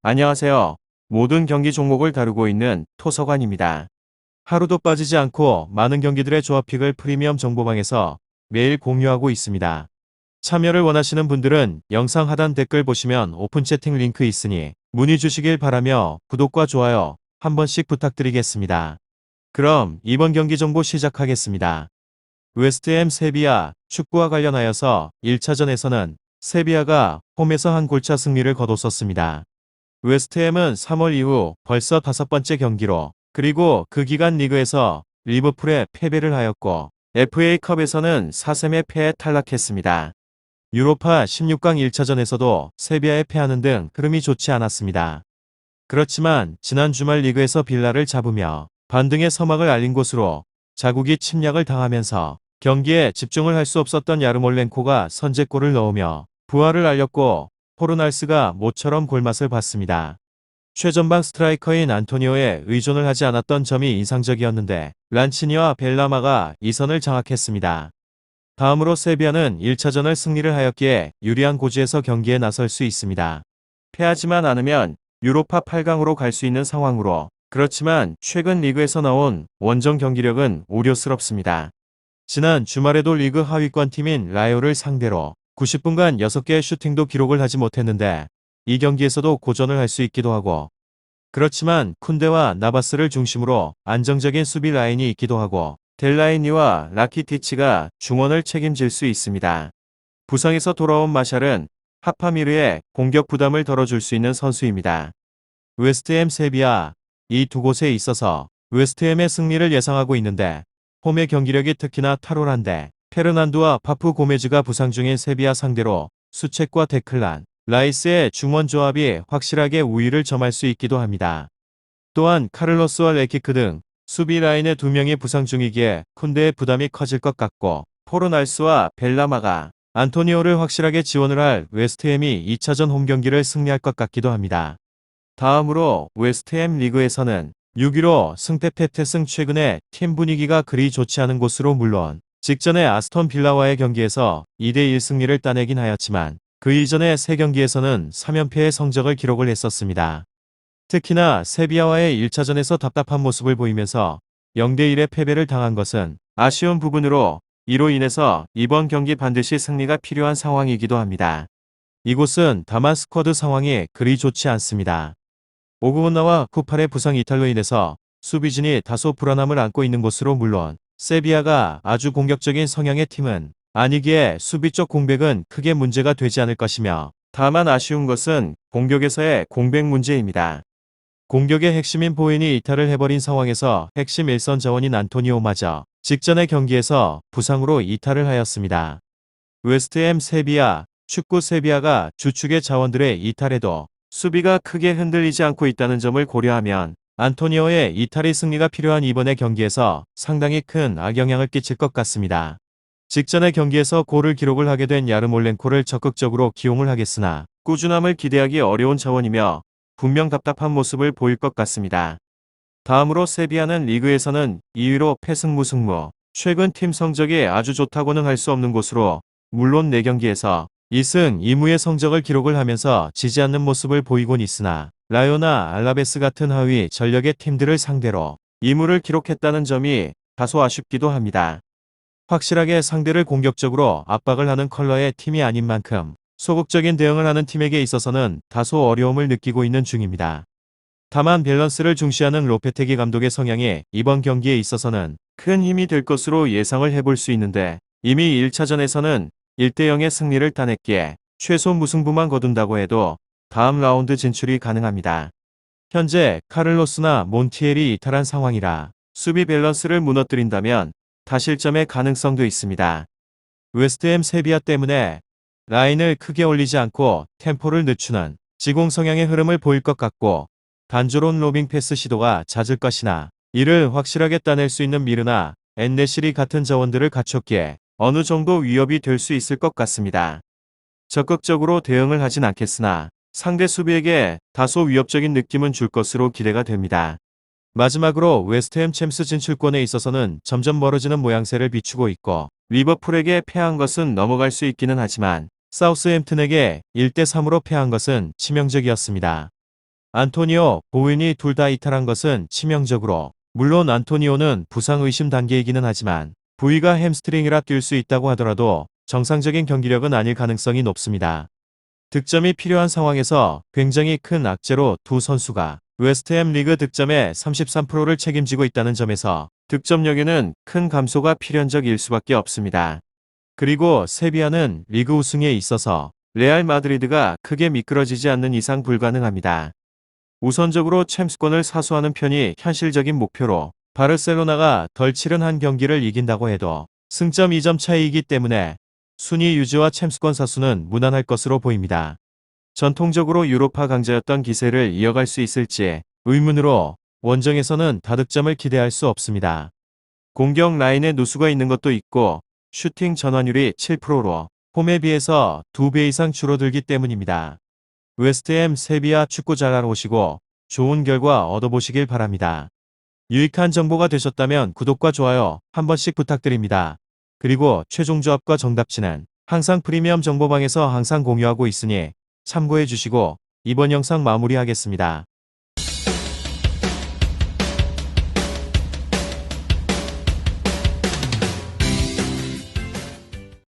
안녕하세요. 모든 경기 종목을 다루고 있는 토서관입니다. 하루도 빠지지 않고 많은 경기들의 조합픽을 프리미엄 정보방에서 매일 공유하고 있습니다. 참여를 원하시는 분들은 영상 하단 댓글 보시면 오픈 채팅 링크 있으니 문의 주시길 바라며 구독과 좋아요 한 번씩 부탁드리겠습니다. 그럼 이번 경기 정보 시작하겠습니다. 웨스트햄 세비야 축구와 관련하여서 1차전에서는 세비야가 홈에서 한 골차 승리를 거뒀었습니다. 웨스트햄은 3월 이후 벌써 5번째 경기로 그리고 그 기간 리그에서 리버풀에 패배를 하였고 FA컵에서는 4승의 패에 탈락했습니다. 유로파 16강 1차전에서도 세비야에 패하는 등 흐름이 좋지 않았습니다. 그렇지만 지난 주말 리그에서 빌라를 잡으며 반등의 서막을 알린 곳으로 자국이 침략을 당하면서 경기에 집중을 할 수 없었던 야르몰렌코가 선제골을 넣으며 부활을 알렸고 포르날스가 모처럼 골맛을 봤습니다. 최전방 스트라이커인 안토니오에 의존을 하지 않았던 점이 인상적이었는데 란치니와 벨라마가 이 선을 장악했습니다. 다음으로 세비야는 1차전을 승리를 하였기에 유리한 고지에서 경기에 나설 수 있습니다. 패하지만 않으면 유로파 8강으로 갈 수 있는 상황으로 그렇지만 최근 리그에서 나온 원정 경기력은 우려스럽습니다. 지난 주말에도 리그 하위권 팀인 라요를 상대로 90분간 6개의 슈팅도 기록을 하지 못했는데 이 경기에서도 고전을 할 수 있기도 하고 그렇지만 쿤데와 나바스를 중심으로 안정적인 수비 라인이 있기도 하고 델라이니와 라키티치가 중원을 책임질 수 있습니다. 부상에서 돌아온 마샬은 하파미르의 공격 부담을 덜어줄 수 있는 선수입니다. 웨스트햄 세비야 이 두 곳에 있어서 웨스트햄의 승리를 예상하고 있는데 홈의 경기력이 특히나 탁월한데 페르난두와 파프 고메즈가 부상 중인 세비야 상대로 수책과 데클란, 라이스의 중원 조합이 확실하게 우위를 점할 수 있기도 합니다. 또한 카를로스와 레키크 등 수비 라인의 2명이 부상 중이기에 쿤데의 부담이 커질 것 같고 포르날스와 벨라마가 안토니오를 확실하게 지원을 할 웨스트햄이 2차전 홈 경기를 승리할 것 같기도 합니다. 다음으로 웨스트햄 리그에서는 6위로 승패패퇴승 최근에 팀 분위기가 그리 좋지 않은 곳으로 물론 직전에 아스톤 빌라와의 경기에서 2대1 승리를 따내긴 하였지만 그 이전의 3경기에서는 3연패의 성적을 기록을 했었습니다. 특히나 세비야와의 1차전에서 답답한 모습을 보이면서 0대1의 패배를 당한 것은 아쉬운 부분으로 이로 인해서 이번 경기 반드시 승리가 필요한 상황이기도 합니다. 이곳은 다만 스쿼드 상황이 그리 좋지 않습니다. 오그원나와 쿠팔의 부상 이탈로 인해서 수비진이 다소 불안함을 안고 있는 곳으로 물론 세비야가 아주 공격적인 성향의 팀은 아니기에 수비 쪽 공백은 크게 문제가 되지 않을 것이며 다만 아쉬운 것은 공격에서의 공백 문제입니다. 공격의 핵심인 보인이 이탈을 해버린 상황에서 핵심 일선 자원인 안토니오마저 직전의 경기에서 부상으로 이탈을 하였습니다. 웨스트햄 세비야, 축구 세비야가 주축의 자원들의 이탈에도 수비가 크게 흔들리지 않고 있다는 점을 고려하면 안토니오의 이탈이 승리가 필요한 이번의 경기에서 상당히 큰 악영향을 끼칠 것 같습니다. 직전의 경기에서 골을 기록을 하게 된 야르몰렌코를 적극적으로 기용을 하겠으나 꾸준함을 기대하기 어려운 자원이며 분명 답답한 모습을 보일 것 같습니다. 다음으로 세비야는 리그에서는 2위로 패승무승무, 최근 팀 성적이 아주 좋다고는 할 수 없는 곳으로 물론 4경기에서 2승 2무의 성적을 기록을 하면서 지지 않는 모습을 보이곤 있으나 라요나 알라베스 같은 하위 전력의 팀들을 상대로 2무를 기록했다는 점이 다소 아쉽기도 합니다. 확실하게 상대를 공격적으로 압박을 하는 컬러의 팀이 아닌 만큼 소극적인 대응을 하는 팀에게 있어서는 다소 어려움을 느끼고 있는 중입니다. 다만 밸런스를 중시하는 로페테기 감독의 성향이 이번 경기에 있어서는 큰 힘이 될 것으로 예상을 해볼 수 있는데 이미 1차전에서는 1대0의 승리를 따냈기에 최소 무승부만 거둔다고 해도 다음 라운드 진출이 가능합니다. 현재 카를로스나 몬티엘이 이탈한 상황이라 수비 밸런스를 무너뜨린다면 다실점의 가능성도 있습니다. 웨스트햄 세비야 때문에 라인을 크게 올리지 않고 템포를 늦추는 지공 성향의 흐름을 보일 것 같고 단조로운 로빙 패스 시도가 잦을 것이나 이를 확실하게 따낼 수 있는 미르나 엔네시리 같은 자원들을 갖췄기에 어느 정도 위협이 될 수 있을 것 같습니다. 적극적으로 대응을 하진 않겠으나 상대 수비에게 다소 위협적인 느낌은 줄 것으로 기대가 됩니다. 마지막으로 웨스트햄 챔스 진출권에 있어서는 점점 멀어지는 모양새를 비추고 있고 리버풀에게 패한 것은 넘어갈 수 있기는 하지만 사우스햄튼에게 1대3으로 패한 것은 치명적이었습니다. 안토니오, 보웬이 둘 다 이탈한 것은 치명적으로, 물론 안토니오는 부상 의심 단계이기는 하지만 부위가 햄스트링이라 뛸 수 있다고 하더라도 정상적인 경기력은 아닐 가능성이 높습니다. 득점이 필요한 상황에서 굉장히 큰 악재로 두 선수가 웨스트햄 리그 득점의 33%를 책임지고 있다는 점에서 득점력에는 큰 감소가 필연적일 수밖에 없습니다. 그리고 세비야는 리그 우승에 있어서 레알 마드리드가 크게 미끄러지지 않는 이상 불가능합니다. 우선적으로 챔스권을 사수하는 편이 현실적인 목표로 바르셀로나가 덜 치른 한 경기를 이긴다고 해도 승점 2점 차이이기 때문에 순위 유지와 챔스권 사수는 무난할 것으로 보입니다. 전통적으로 유로파 강자였던 기세를 이어갈 수 있을지 의문으로 원정에서는 다득점을 기대할 수 없습니다. 공격 라인에 누수가 있는 것도 있고 슈팅 전환율이 7%로 홈에 비해서 2배 이상 줄어들기 때문입니다. 웨스트햄 세비야 축구 잘 알아보시고 좋은 결과 얻어보시길 바랍니다. 유익한 정보가 되셨다면 구독과 좋아요 한 번씩 부탁드립니다. 그리고 최종 조합과 정답치는 항상 프리미엄 정보방에서 항상 공유하고 있으니 참고해 주시고 이번 영상 마무리하겠습니다.